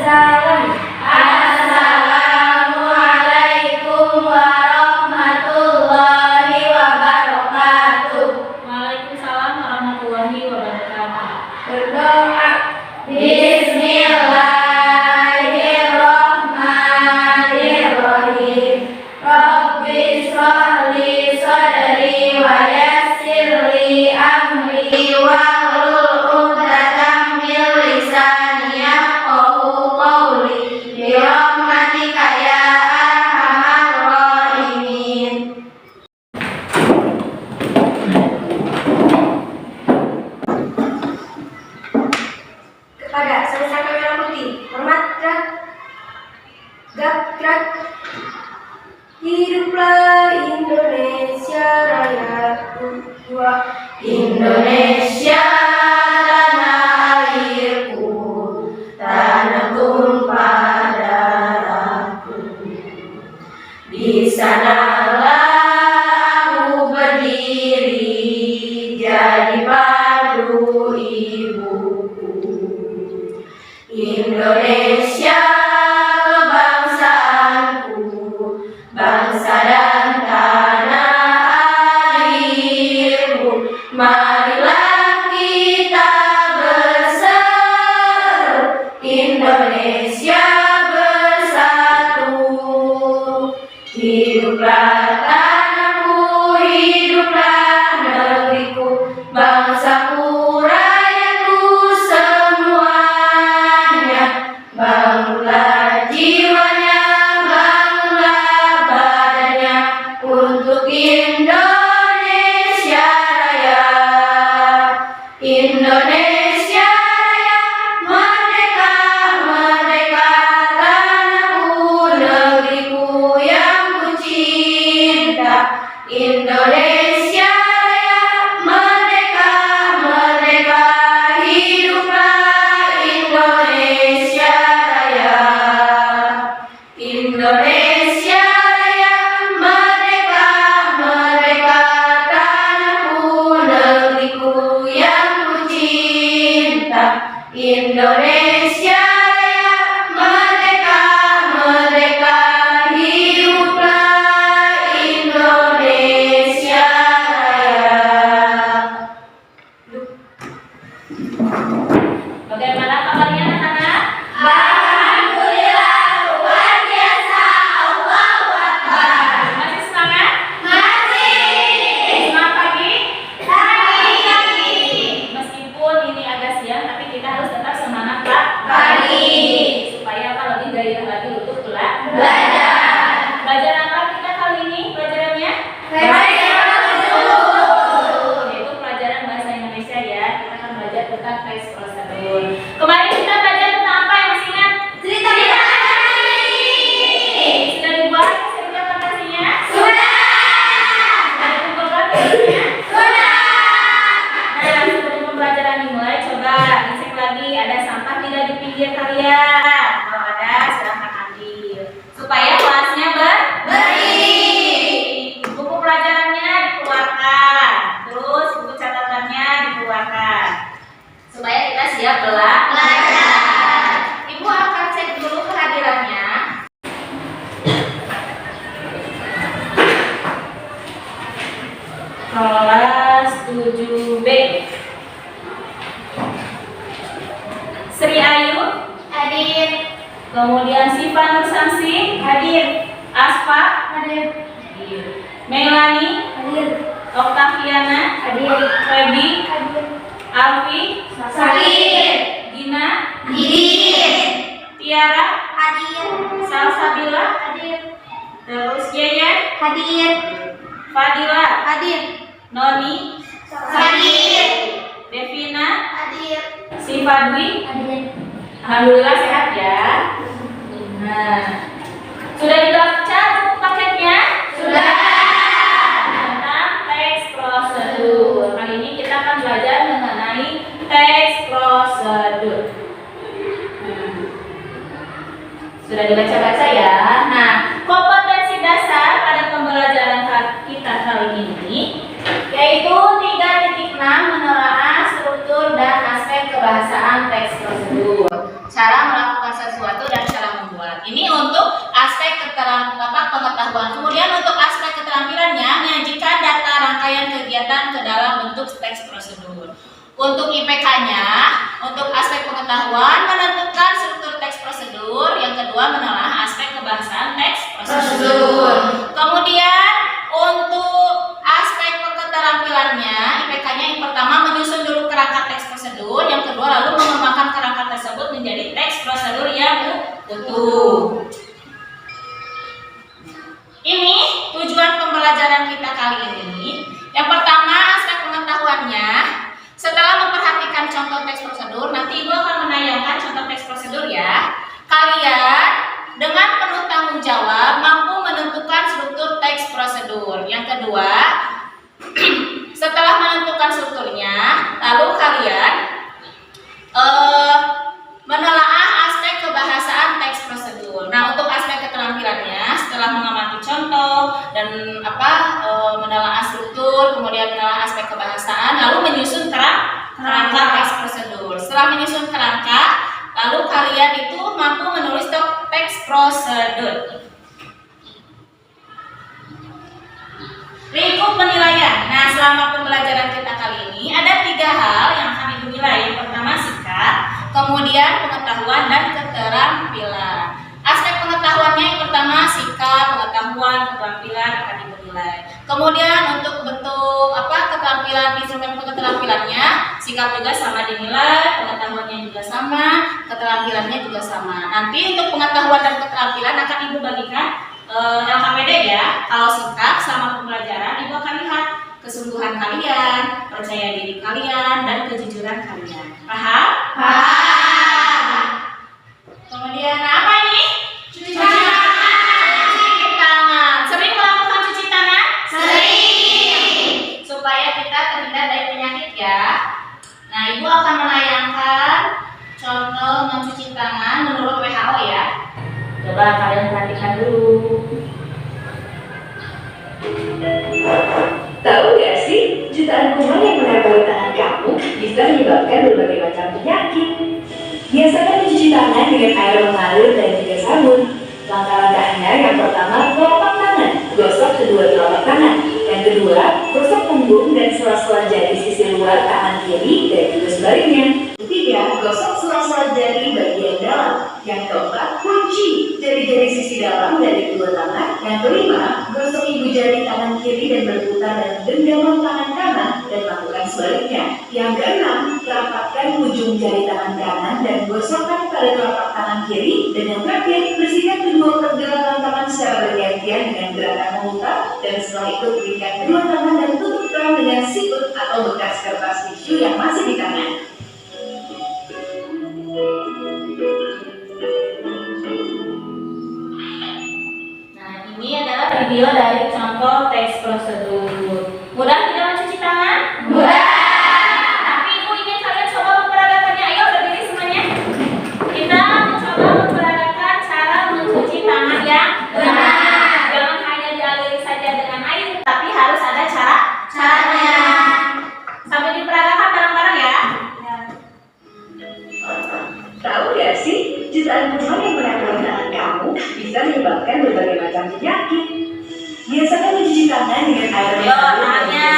Assalamualaikum warahmatullahi wabarakatuh. Waalaikumsalam warahmatullahi wabarakatuh. Berdoa. Bismillahirrahmanirrahim. Rabbi shrah li sadri wa yassir li amri wahlul 'uqdatam min lisani yafqahu qawli. Bi rahmatika ya arhamar rahimin. Kepada Sang Merah Putih, hormat gerak, gerak. Hiduplah Indonesia Raya, Indonesia tanah airku, tanah tumpah darahku. Di sanalah aku berdiri, jadi padu ibuku. Indonesia kebangsaanku, bangsa dan tanah airku. Marilah kita berseru, Indonesia bersatu. Hiduplah tanahku, hiduplah negeriku, bangsaku, rakyatku semuanya. Bangunlah jiwanya, bangunlah badannya untuk Indonesia Raya. Indonesia Raya, merdeka, merdeka, tanahku, negeriku yang ku cinta. Indonesia Raya, merdeka, merdeka, hiduplah Indonesia Raya. Indonesia Raya, merdeka, merdeka, tanahku, negeriku yang ku cinta. Indonesia Raya, merdeka, merdeka, hiduplah Indonesia Raya. Bagaimana kabarnya anak-anak? Alhamdulillah, luar biasa. Allahu Akbar. Masih semangat? Masih. Semangat pagi? Pagi. Meskipun ini agak siang, tapi kita harus tetap semangat Pak. Pagi. Supaya apa lebih gairah lagi untuk Belajar. Belajar apa kita kali ini pelajarannya? Yaitu pelajaran bahasa Indonesia ya. Kita akan belajar tentang teks prosedur. Kemarin kita belajar tentang apa yang masih ingat? Cerita ini. Sudah dibuat cerita fantasinya? Sudah. Sudah dikumpulkan tulisnya? Sudah. Nah, sebelum pembelajaran dimulai, coba dicek lagi ada sampah tidak di pinggir kalian. Kalau ada, silahkan ambil. Supaya kelasnya bersih. Buku pelajarannya dikeluarkan. Terus buku catatannya dikeluarkan. Supaya kita siap belajar. Ibu akan cek dulu kehadirannya. Kelas 7B. Sri Ayu Hadir. kemudian Siva Nursamsi Hadir. Aspa Hadir. Melani Hadir. Oktaviana Hadir. Febi Hadir. Alfi Hadir. Gina Hadir. Tiara Hadir. Salsabila Hadir. terus Yeyen Hadir. Fadila Hadir. Noni Hadir. Devina Hadir. Siva Dwi. Hadir. Alhamdulillah sehat ya. Nah, sudah dibaca buku paketnya? Sudah. Tentang teks prosedur. Kali ini kita akan belajar mengenai teks prosedur. Sudah dibaca-baca ya. Nah, kompetensi dasar pada pembelajaran kita kali ini yaitu 3.6 menelaah struktur dan aspek kebahasaan teks prosedur. Cara melakukan melakukan sesuatu dan cara membuat. Ini untuk aspek pengetahuan. Kemudian untuk aspek keterampilannya, menyajikan data rangkaian kegiatan ke dalam bentuk teks prosedur. Untuk IPK-nya, untuk aspek pengetahuan menentukan struktur teks prosedur, yang kedua menelaah aspek kebahasaan teks prosedur. Kemudian untuk aspek keterampilannya, IPK-nya yang pertama menyusun dulu kerangka teks prosedur, yang kedua lalu mengembangkan kerangka tersebut menjadi teks prosedur yang utuh. Ini tujuan pembelajaran kita kali ini. Yang pertama aspek pengetahuannya. Setelah memperhatikan contoh teks prosedur, nanti Ibu akan menayangkan contoh teks prosedur ya. Kalian dengan penuh tanggung jawab mampu menentukan struktur teks prosedur. Yang kedua, setelah menentukan strukturnya, lalu kalian menelaah aspek kebahasaan teks prosedur. Nah, untuk aspek keterampilannya, setelah mengamati contoh dan menelaah struktur, kemudian menelaah aspek kebahasaan, lalu menyusun kerangka teks prosedur. Setelah menyusun kerangka, lalu kalian itu mampu menulis teks prosedur. Lingkup penilaian. Nah, selama pembelajaran kita kali ini ada 3 hal yang akan Ibu nilai. Yang pertama sikap, kemudian pengetahuan dan keterampilan. Aspek pengetahuannya yang pertama sikap, pengetahuan, keterampilan akan Ibu nilai. Kemudian untuk bentuk keterampilan, instrumen keterampilannya, sikap juga sama dinilai, pengetahuannya juga sama, keterampilannya juga sama. Nanti untuk pengetahuan dan keterampilan akan Ibu bagikan LKPD ya. Kalau sikap selama pembelajaran Ibu akan lihat kesungguhan kalian, percaya diri kalian, dan kejujuran kalian. Paham? Paham. Kemudian apa ini? Cuci tangan. Cuci tangan. Sering melakukan cuci tangan? Sering. Supaya kita terhindar dari penyakit ya. Nah, Ibu akan menayangkan contoh mencuci tangan menurut WHO ya. Coba kalian perhatikan dulu. Tahu gak sih, jutaan kuman yang menempel tangan kamu bisa menyebabkan berbagai macam penyakit. Biasakan mencuci tangan dengan air mengalir dan juga sabun. Langkah-langkahnya yang pertama, telapak tangan, gosok kedua telapak tangan. Yang kedua, gosok punggung dan sela-sela jari sisi luar tangan kiri dan juga sebaliknya. Ketiga, gosok sela-sela jari bagian dalam. Yang keempat, kunci jari-jari sisi dalam dari kedua tangan. Yang kelima, gosok ibu jari tangan kiri dan berputar dan genggaman tangan kanan dan lakukan sebaliknya. Yang keenam, rapatkan ujung jari tangan kanan dan gosokkan pada telapak tangan kiri. Dan yang terakhir, bersihkan kedua pergelangan tangan secara bergantian dengan gerakan memutar, dan setelah itu berikan kedua tangan dan tutup keran dengan siput atau bekas kertas tisu yang masih di tangan. Ini adalah video dari contoh teks prosedur. Mudah tidak mencuci tangan? Mudah. Tapi Ibu ingin kalian coba memperagakannya. Ayo berdiri semuanya. Kita mencoba memperagakan cara mencuci tangan yang benar. Jangan hanya dialiri saja dengan air, tapi harus ada caranya. Sambil diperagakan bareng-bareng ya. Tahu gak sih, jutaan kuman yang menempel tangan kamu bisa menyebabkan berbagai macam penyakit. Biasakan mencuci tangan dengan air Yo, tangannya.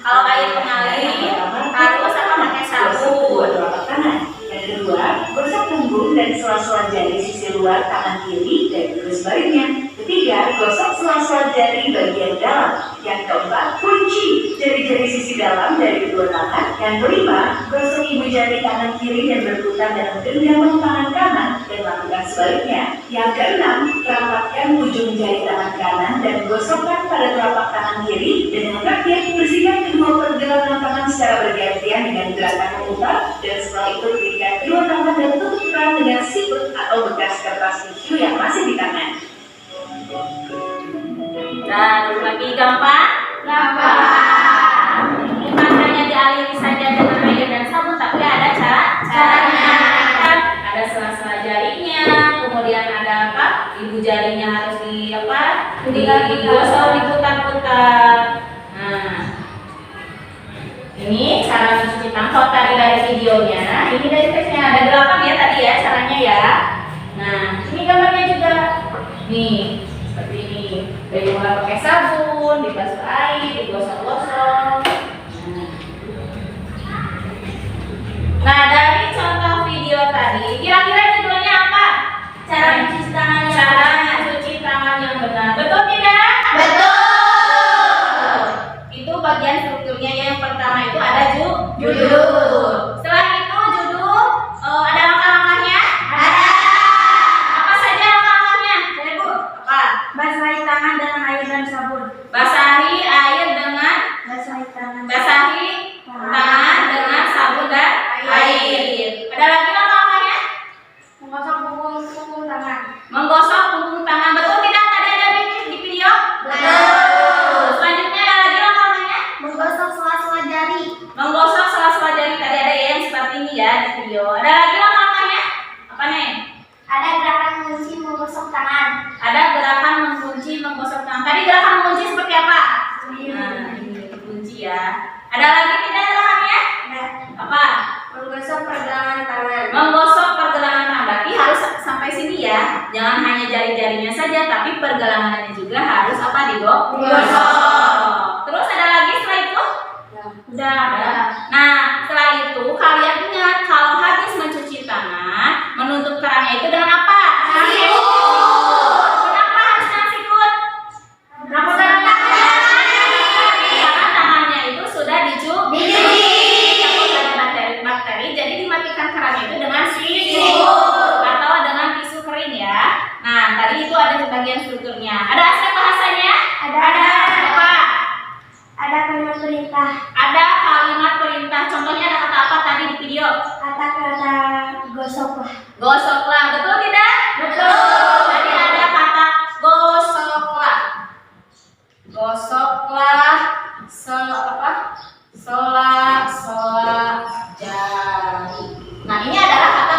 Kalau air mengalir, harus sama pakai sabun. Telapak tangan. Yang kedua, gosok punggung dan sela-sela jari sisi luar tangan kiri dan juga sebaliknya. Ketiga, gosok sela-sela jari bagian dalam. Yang keempat, kunci jari-jari sisi dalam dari kedua tangan. Yang kelima, gosok ibu jari tangan kiri dan berputar dalam genggaman tangan kanan dan lakukan sebaliknya. Yang keenam, rapatkan ujung jari tangan kanan dan gosokkan pada telapak tangan kiri. Dan yang terakhir, bersihkan kedua pergelangan tangan secara bergantian dengan gerakan memutar, dan setelah itu berikan kedua tangan dan tutup keran dengan siput atau bekas kertas tisu yang masih di tangan. Nah, lagi gampang? Gampang. Bukan hanya dialiri saja dengan air dan sabun, tapi ada caranya. Ada sela-sela jarinya, kemudian ada ibu jarinya harus digosok, diputar-putar. Nah, ini cara mencuci tangan. Kalau tadi dari videonya, ini dari teksnya ada 8 ya tadi ya caranya ya. jangan hanya jari-jarinya saja, tapi pergelangannya juga harus apa, digosok. Terus ada lagi setelah itu? Udah. Nah, setelah itu kalian ingat kalau habis mencuci tangan, menutup kerannya itu dengan apa? Kenapa harus dengan sikut? Kenapa dengan tangan? Karena tangannya itu sudah dicuci. Bakteri, jadi dimatikan kerannya itu dengan sikut atau dengan tisu kering ya. Nah, tadi itu ada bagian strukturnya. Ada aspek bahasanya? Ada apa? Ada kalimat perintah. Ada kalimat perintah. Contohnya ada kata apa tadi di video? Kata gosoklah. Gosoklah, betul tidak? Betul. Jadi ada kata gosoklah. Gosoklah sola jari. Nah, ini adalah kata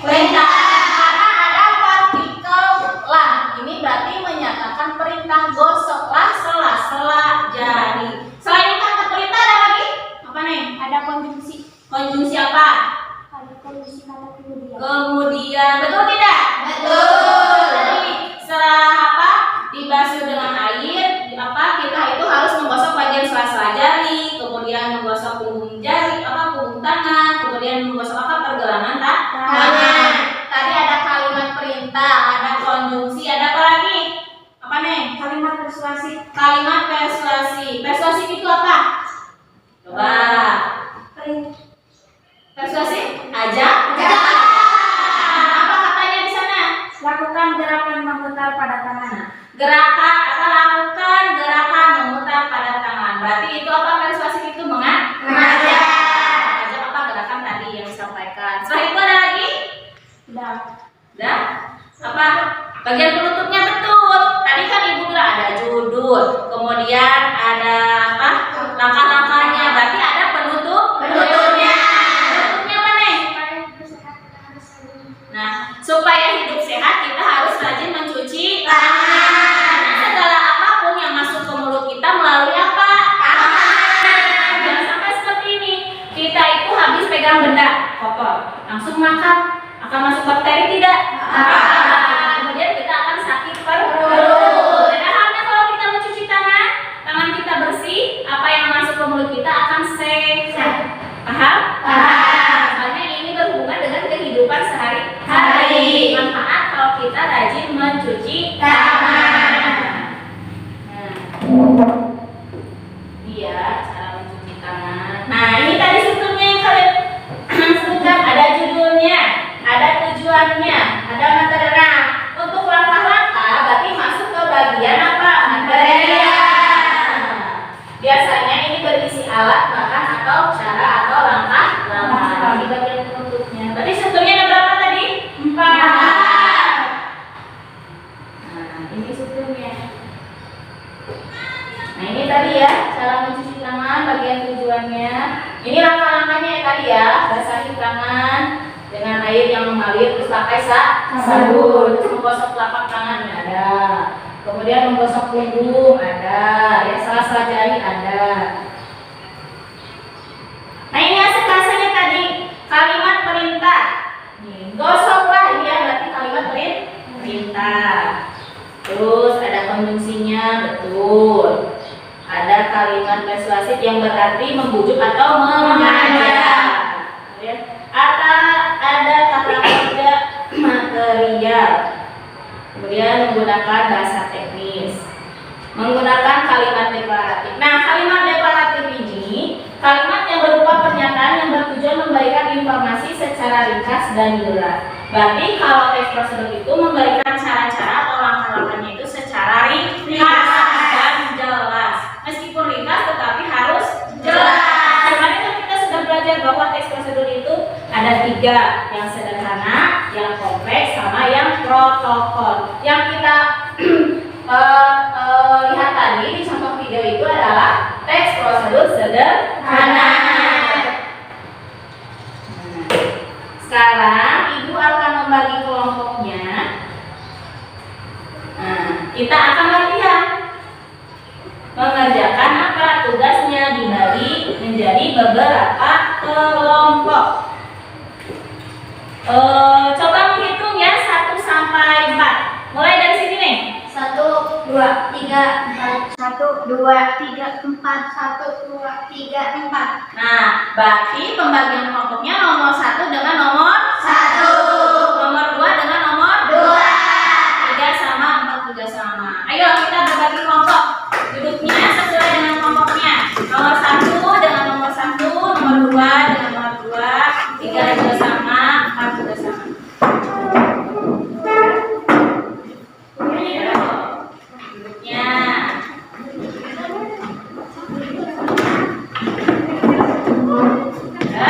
perintah. Karena ada partikel lah. Ini berarti menyatakan perintah. Gosoklah sela jari. Selain kata perintah ada lagi? Apa nih? Ada konjungsi. Konjungsi apa? Ada konjungsi kata kemudian. Kemudian, betul tidak? Betul. Jadi setelah apa? Dibasuh dengan air, kita itu harus menggosok bagian sela-sela jari, kemudian menggosok punggung jari, punggung tangan, kemudian menggosok pergelangan tangan. Tadi ada kalimat perintah, ada konjungsi, ada apa lagi? Apa nih? Kalimat persuasif. Kalimat persuasi. Persuasi itu apa? Coba. Persuasi? Ajak. Apa katanya di sana? Lakukan gerakan memutar pada tangan. Lakukan gerakan memutar pada tangan. Berarti itu apa? Persuasi itu mengajak. Mengajak apa gerakan tadi yang disampaikan. Setelah itu ada lagi? Udah. Apa? Bagian penutupnya betul. Tadi kan Ibu bilang ada judul, kemudian ada apa? Langkah-langkahnya. Berarti ada penutupnya. Penutupnya apa nih? Nah, supaya hidup sehat kita harus rajin mencuci tangan. Segala apapun yang masuk ke mulut kita melalui apa? Tangan. Jangan sampai seperti ini. Kita itu habis pegang benda kotor, langsung makan, akan masuk bakteri tidak? Kemudian kita akan sakit perut. Dan halnya kalau kita mencuci tangan kita bersih, apa yang masuk ke mulut kita akan sehat. Paham? Soalnya ini berhubungan dengan kehidupan sehari-hari. Manfaat kalau kita rajin mencuci tangan. Iya, cara mencuci tangan. Nah, ini tadi strukturnya yang kalian sebutkan. Ada judulnya, ada tujuannya, ada materi. Nah, untuk langkah-langkah berarti masuk ke bagian apa? Material. Biasanya ini berisi alat, bahan atau cara atau langkah. Di bagian penutupnya. Berarti strukturnya ada berapa tadi? 4. Nah, ini strukturnya. Nah, ini tadi ya cara mencuci tangan, bagian tujuannya. Ini langkah-langkahnya ya tadi ya. Basahi tangan dengan air yang mengalir, terus pakai sabun, terus menggosok telapak tangannya ada, kemudian menggosok punggung ada, ya sela-sela jari ada. Nah, ini hasil-hasilnya tadi kalimat perintah. Nih, gosoklah ini ya berarti kalimat perintah. Terus ada konjungsinya, betul. Ada kalimat persuasif yang berarti membujuk atau mengajak. Ada kata kerja material. Kemudian menggunakan bahasa teknis. Menggunakan kalimat deklaratif. Nah, kalimat deklaratif ini kalimat yang berupa pernyataan yang bertujuan memberikan informasi secara ringkas dan jelas. Berarti kalau teks prosedur itu memberikan cara-cara atau langkah-langkahnya itu secara ringkas dan jelas. Meskipun ringkas tetapi harus jelas. Kemarin kan kita sudah belajar bahwa teks prosedur itu ada 3, yang sederhana, yang kompleks, sama yang protokol. Yang kita lihat tadi di contoh video itu adalah teks prosedur sederhana. Sekarang Ibu akan membagi kelompoknya. Nah, kita akan latihan mengerjakan apa tugasnya, dibagi menjadi beberapa kelompok. Coba menghitung ya 1 sampai 4. 2, 3, 4. 1, 2, 3, 4. 1, 2, 3, 4. Nah, berarti pembagian kelompoknya nomor 1 dengan nomor 1, nomor 2 dengan nomor 2, 3 sama, 4 juga sama. Ayo kita berbagi kelompok. Duduknya sesuai dengan kelompoknya. Nomor 1 dengan nomor 1, nomor 2 dengan nomor 2, 3 juga sama, 4 juga sama. Ayo, duduknya. Ya.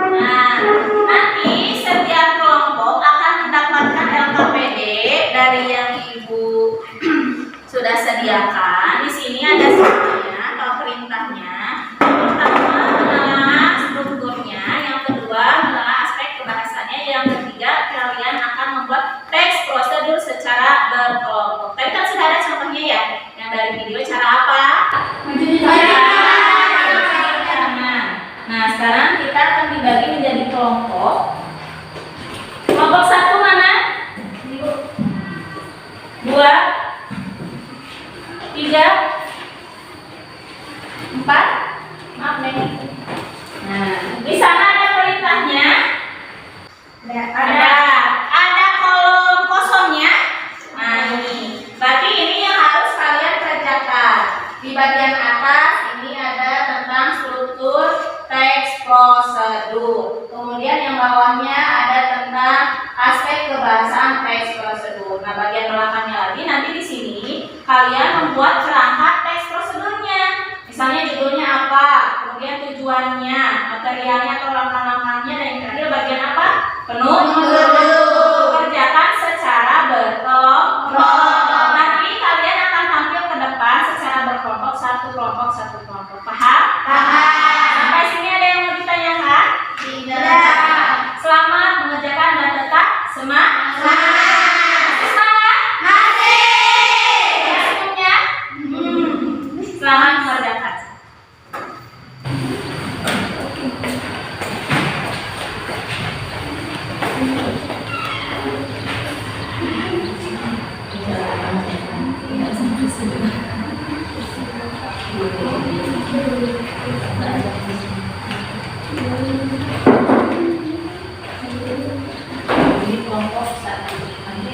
Nah, nanti setiap kelompok akan mendapatkan LKPD dari yang Ibu sudah sediakan. Di sini ada semuanya, kalau perintahnya. Yang pertama menelaah strukturnya, yang kedua menelaah aspek kebahasannya, yang ketiga kalian akan membuat teks prosedur secara berkelompok. Tadi kan sudah ada contohnya ya, yang dari video cara apa? Nah, sekarang kita akan dibagi menjadi kelompok. Kelompok 1 mana? 2, 3, 4. Maaf nih. Nah, di sana ada perintahnya. Ada kolom kosongnya. Nah, ini. Berarti ini yang harus kalian kerjakan. Di bagian atas ini ada tentang struktur teks prosedur. Kemudian yang bawahnya ada tentang aspek kebahasan teks prosedur. Nah, bagian belakangnya lagi nanti di sini kalian membuat kerangka teks prosedurnya. Misalnya judulnya apa, kemudian tujuannya, materialnya atau langkah-langkahnya, dan yang terakhir bagian apa? Penutup. Kerjakan secara berkelompok. Nanti kalian akan tampil ke depan secara berkelompok, satu kelompok, satu kelompok. Paham? Paham. Sampai sini ada yang mau ditanyakan? Tidak. Selamat mengerjakan dan tetap semangat. Masih semangat? Masih. Semuanya? Selamat mengerjakan. Di kelompok 1. Nanti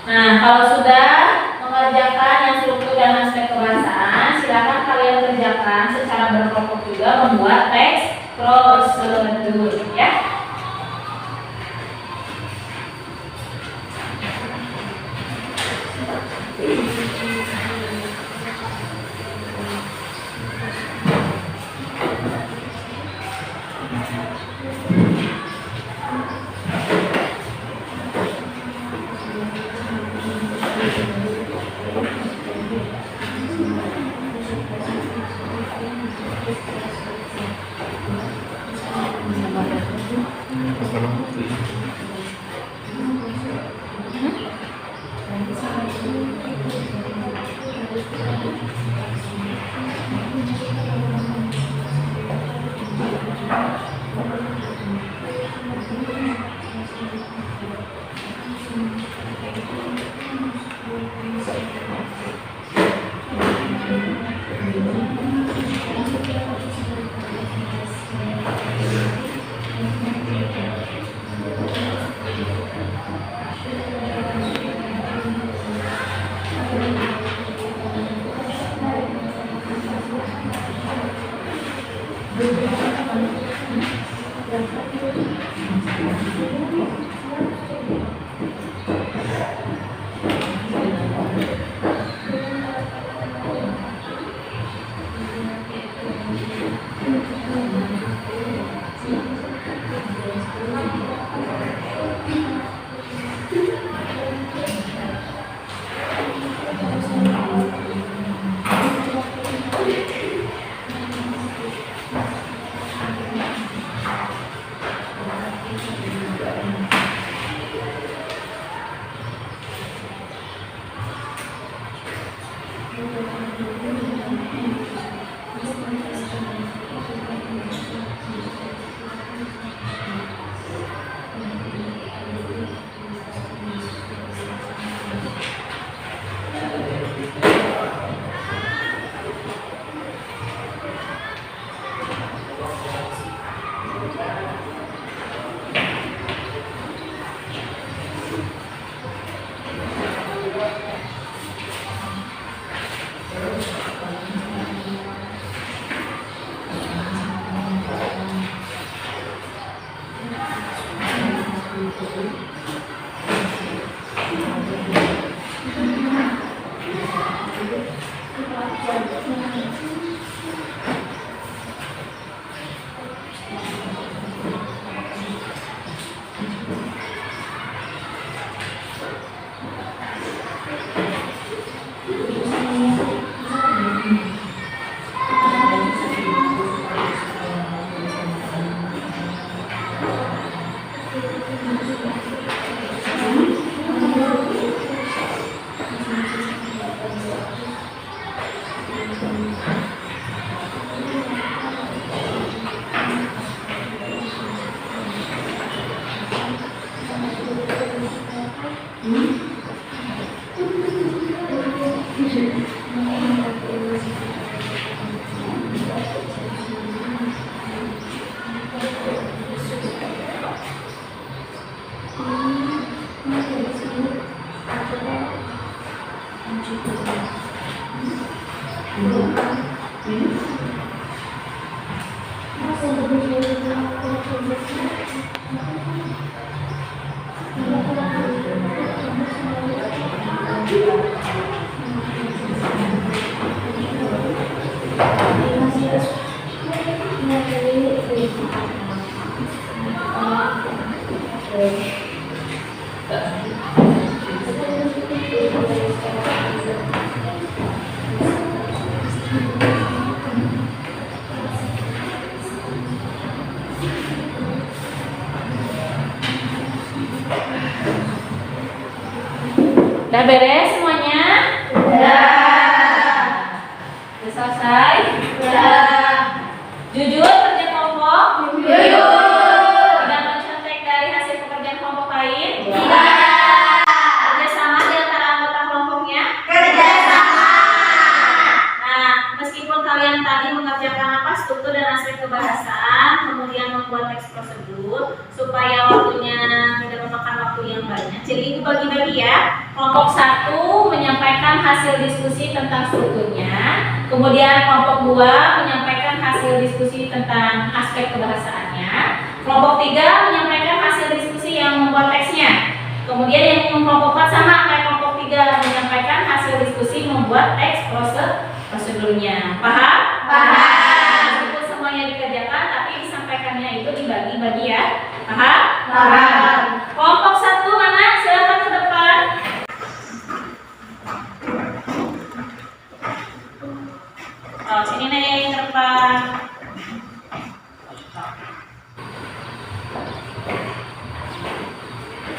Nah, kalau sudah mengerjakan yang struktur dan aspek kebahasaan, silakan kalian kerjakan secara berkelompok juga membuat teks prosedur, ya. Udah beres semuanya? Udah selesai? Udah. Jujur kerja kelompok? Jujur. Tidak mencontek dari hasil pekerjaan kelompok lain? Tidak. Kerjasama di antara anggota kelompoknya? Kerjasama. Nah, meskipun kalian tadi mengerjakan struktur dan aspek kebahasaan, kemudian membuat teks prosedur supaya waktunya tidak memakan waktu yang banyak. Jadi itu bagi-bagi ya. Kelompok 1 menyampaikan hasil diskusi tentang strukturnya, kemudian kelompok 2 menyampaikan hasil diskusi tentang aspek kebahasaannya, kelompok 3 menyampaikan hasil diskusi yang membuat teksnya, kemudian yang kelompok 4 sama kayak kelompok 3 menyampaikan hasil diskusi membuat teks prosedurnya. Paham? Paham. Meskipun semuanya dikerjakan, tapi disampaikannya itu dibagi-bagi ya. Paham? Paham. Kelompok 1 mana? Silakan ke depan. Oh, sini nih ke depan.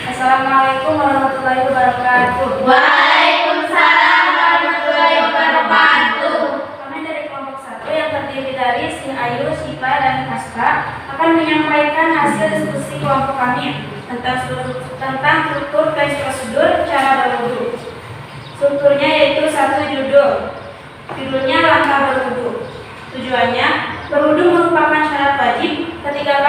Assalamualaikum warahmatullahi wabarakatuh. Waalaikumsalam warahmatullahi wabarakatuh. Kami dari kelompok 1 yang terdiri dari Si Ayu, Sipa, dan Haska akan menyampaikan hasil diskusi kelompok kami tentang struktur teks prosedur cara berwudu. Strukturnya yaitu 1 judulnya langkah berwudu. Tujuannya, berwudu merupakan syarat wajib ketika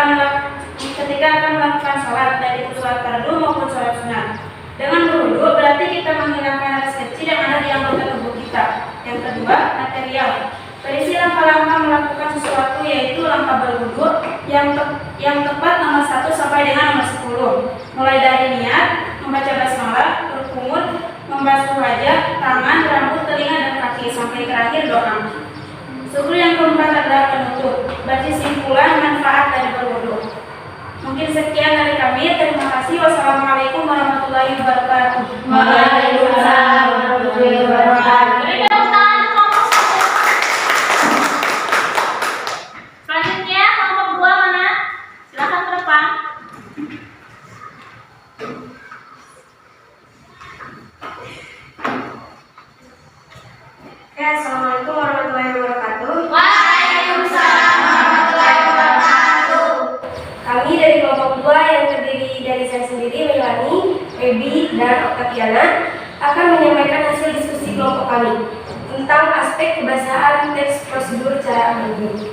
akan melakukan sholat, baik itu sholat fardu maupun sholat sunat. Dengan berwudu berarti kita menghilangkan hadas kecil yang ada di anggota tubuh kita. Yang kedua, material. Berisi langkah-langkah melakukan sesuatu yaitu langkah berwudu yang tepat nomor 1 sampai dengan nomor 10. Mulai dari niat, membaca basmalah, berkumur, membasuh wajah, tangan, rambut, telinga, dan kaki sampai terakhir doa. Struktur yang keempat adalah penutup, berarti simpulan manfaat dari berwudu. Mungkin sekian dari kami. Terima kasih. Wassalamualaikum warahmatullahi wabarakatuh. Waalaikumsalam warahmatullahi wabarakatuh. Beri tepuk tangan untuk kelompok 1. Selanjutnya kelompok 2 mana? Silakan ke depan. Assalamualaikum warahmatullahi wabarakatuh. Waalaikumsalam warahmatullahi wabarakatuh. Kami dari kelompok 2 yang terdiri dari saya sendiri, Melani, Ebi, dan Oktaviana akan menyampaikan hasil diskusi kelompok kami tentang aspek kebahasaan teks prosedur cara berwudu.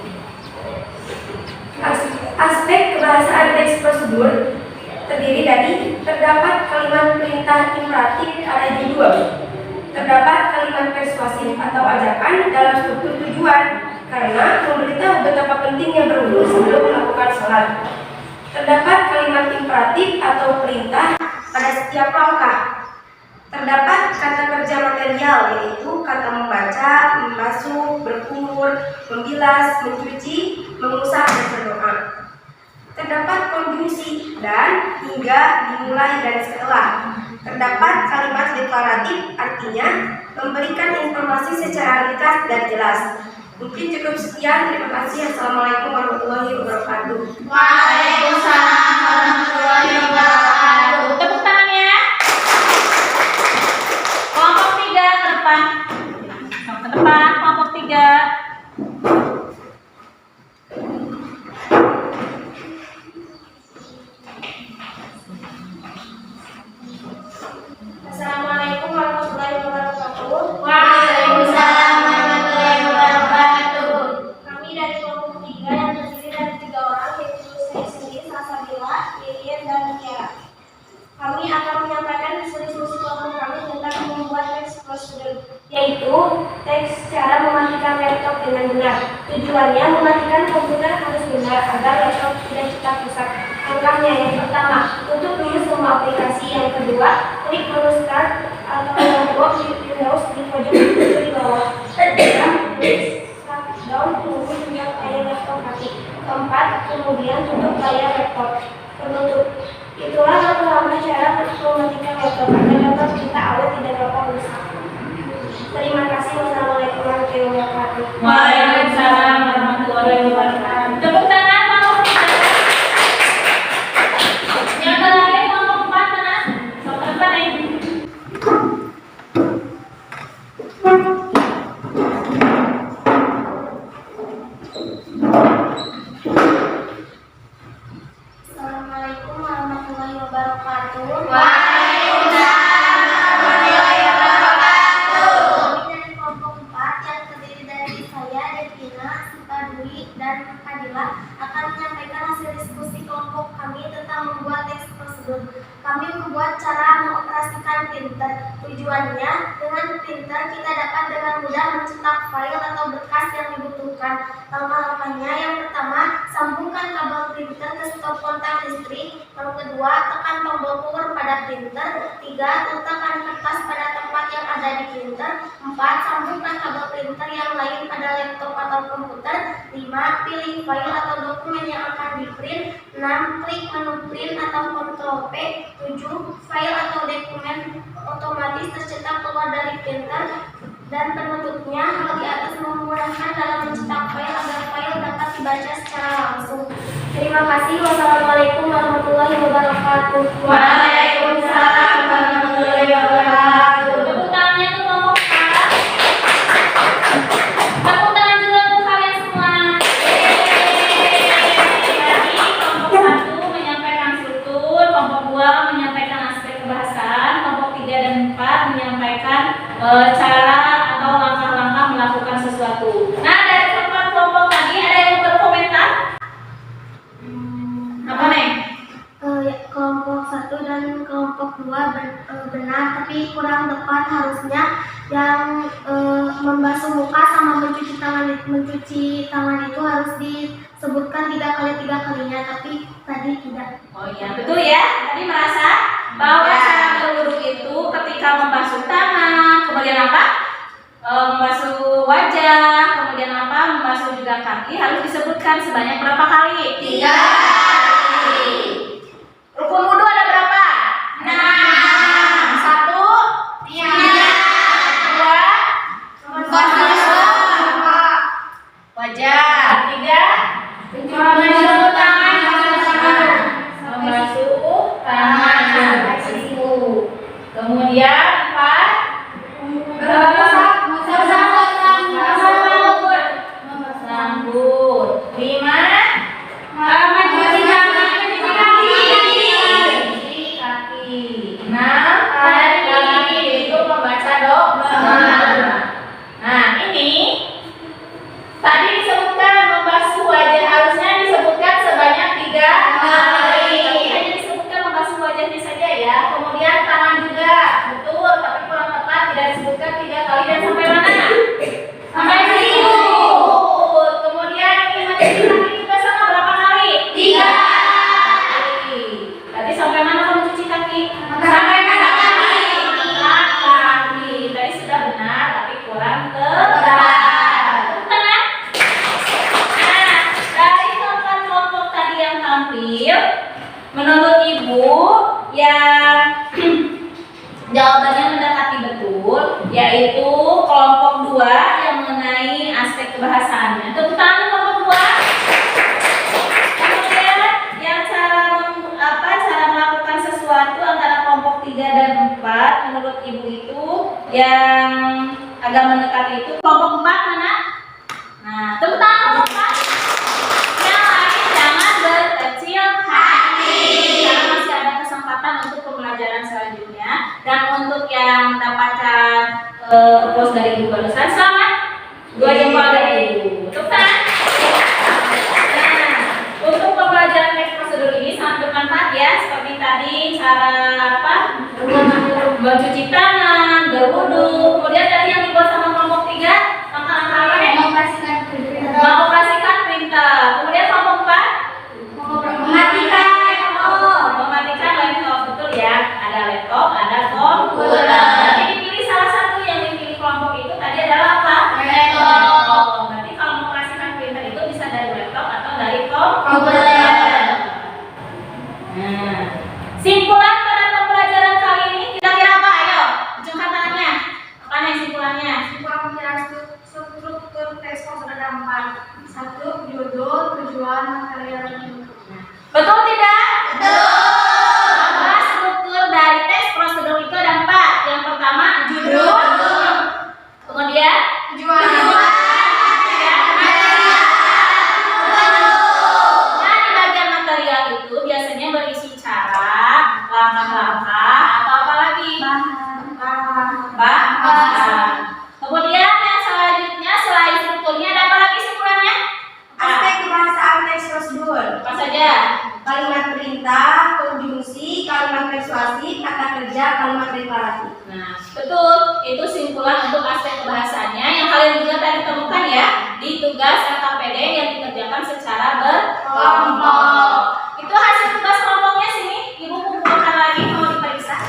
Aspek kebahasaan teks prosedur terdiri dari terdapat kalimat perintah imperatif ada di 2. Terdapat kalimat persuasif atau ajakan dalam struktur tujuan karena memberitahu betapa pentingnya berwudu sebelum melakukan sholat. Terdapat kalimat imperatif atau perintah pada setiap langkah. Terdapat kata kerja material yaitu kata membaca, membasuh, berkumur, membilas, mencuci, mengusap, dan berdoa. Terdapat konjungsi dan, hingga, dimulai, dan setelah. Terdapat kalimat deklaratif artinya memberikan informasi secara ringkas dan jelas. Mungkin cukup sekian. Terima kasih. Assalamualaikum warahmatullahi wabarakatuh. Waalaikumsalam warahmatullahi wabarakatuh. Tepuk tangan ya. Kelompok 3 ke depan. Ke depan kelompok 3. Assalamualaikum warahmatullahi wabarakatuh. Waalaikumsalam warahmatullahi wabarakatuh. Kami dari kelompok 3 yang terdiri dari 3 orang, yaitu saya sendiri, Salsabila, Yeye, dan Kiara. Kami akan menyampaikan diskusi kelompok kami tentang membuat teks prosedur, yaitu teks cara mematikan laptop dengan benar. Tujuannya mematikan komputer harus benar agar laptop tidak cepat rusak. Langkahnya yang pertama, tutup dulu semua aplikasi. Yang kedua, klik menu start atau logo Windows di pojok kiri di bawah. Ketiga, klik shutdown tunggu hingga layar laptop mati. Keempat, kemudian tutup layar laptop. Penutup. Itulah langkah-langkah cara mematikan laptop agar laptop kita awet tidak dapat rusak. Terima kasih. Wassalamualaikum warahmatullahi wabarakatuh. Waalaikumsalam warahmatullahi wabarakatuh. Tepuk tangan kelompok 3. Yang terakhir kelompok 4 mana? Sok depan nih. Assalamualaikum warahmatullahi wabarakatuh. Waalaikumsalam warahmatullahi wabarakatuh. Kami dari kelompok 4 yang terdiri dari saya, Devina, Sipa Dwi, dan Fadila akan menyampaikan hasil diskusi kelompok kami tentang membuat teks prosedur. Kami membuat cara mengoperasikan printer. Tujuannya, dengan printer kita dapat dengan mudah mencetak file atau berkas yang dibutuhkan. Langkah-langkahnya, yang pertama, sambungkan kabel printer ke stop kontak listrik. Yang kedua, tekan tombol power pada printer. 3, letakkan kertas pada tempat yang ada di printer. 4, sambungkan kabel printer yang lain pada laptop atau komputer. 5, pilih file atau dokumen yang akan di print. 6, klik menu print atau Ctrl P. 7, file atau dokumen otomatis tercetak keluar dari printer. Dan penutupnya, hal di atas memudahkan dalam mencetak file agar file dapat dibaca secara langsung. Terima kasih. Wassalamualaikum warahmatullahi wabarakatuh. Waalaikumsalam warahmatullahi wabarakatuh. Tepuk tangannya untuk kelompok 4. Tepuk tangan juga untuk kalian semua. Tadi kelompok 1 menyampaikan struktur, kelompok 2 menyampaikan aspek kebahasaan, kelompok 3 dan 4 menyampaikan cara atau langkah-langkah melakukan sesuatu. Nah, dari keempat kelompok tadi ada yang mau berkomentar? Apa nih? Kelompok 1 dan kelompok 2 benar, tapi kurang tepat. Harusnya yang membasuh muka sama mencuci tangan itu harus disebutkan 3 kali 3 kalinya, tapi tadi tidak. Oh iya, betul ya. Tadi merasa bahwa cara berwudu itu ketika membasuh tangan, kemudian apa? Membasuh wajah, kemudian apa? Membasuh juga kaki harus disebutkan sebanyak berapa kali? 3 kali. Rukun wudu ada berapa? 6. 1, 2, wajah. 3, membasuh tangan. Membasuh tangan sampai siku. Kemudian 4, rambut. 5, mencuci kaki. 6, itu membaca doa. Nah, ini tadi disebutkan membasuh wajah, harusnya disebutkan sebanyak 3 kali. Tapi hanya disebutkan membasuh wajahnya saja ya. Kemudian tangan juga, betul, tapi kurang tepat, tidak disebutkan 3 kali. Dan sampai mana? Sampai siku. Kemudian ini mencuci kaki juga sama berapa kali? 3 kali. Tadi sampai mana kamu cuci kaki? Sampai kaki. Tadi sudah benar, tapi kurang tepat. Tengah. Nah, dari kelompok tadi yang tampil, menurut ibu yang jawabannya mendekati betul, yaitu kelompok 2 yang mengenai aspek kebahasaannya. Tepuk tangan kelompok 2. Kemudian yang cara melakukan sesuatu antara kelompok 3 dan 4 menurut ibu itu yang agak mendekati itu kelompok 4 mana? Nah, tepuk tangan kelompok 4. Yang lain jangan berkecil hati, karena masih ada kesempatan untuk pembelajaran selanjutnya. Dan untuk yang mendapatkan applause dari ibu barusan, selamat. 2 jempol dari ibu. Tepuk tangan. Nah, untuk pembelajaran teks prosedur ini sangat bermanfaat ya, seperti tadi cara mencuci tangan, berwudu, saja kalimat deklarasi. Nah, betul. Itu simpulan untuk aspek kebahasannya yang kalian juga tadi temukan ya di tugas LKPD yang dikerjakan secara berkelompok. Itu hasil tugas kelompoknya sini. Ibu kumpulkan lagi mau diperiksa.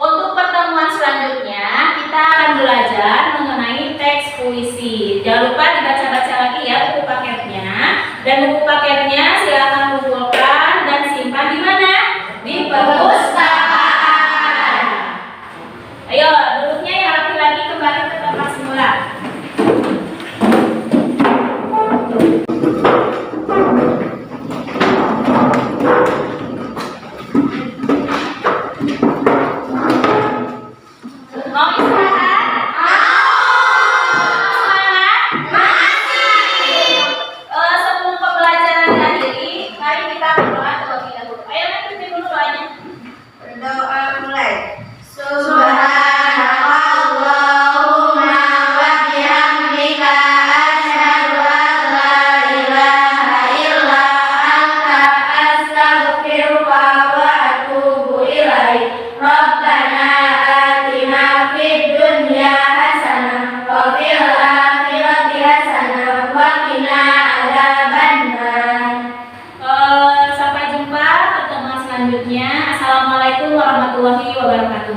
Untuk pertemuan selanjutnya kita akan belajar mengenai teks puisi. Jangan lupa dibaca-baca lagi ya buku paketnya. Dan buku paketnya silakan kumpulkan dan simpan di mana? Di perpustakaan. Ayo duduknya yang rapi lagi kembali ke tempat semula. Mau istirahat? Semangat? Sebelum pembelajaran diakhiri, mari kita berdoa terlebih dahulu. Ayo kita pimpin dulu doanya. Berdoa mulai. Subhanallahumma wa bihamdika asyhadu an la ilaha illa anta astaghfiruka wa atubu ilaik. Rabbana atina fid dunya hasanah wa fil akhirati hasanah wa qina adzabannar. Sampai jumpa pertemuan selanjutnya. Assalamualaikum warahmatullahi wabarakatuh.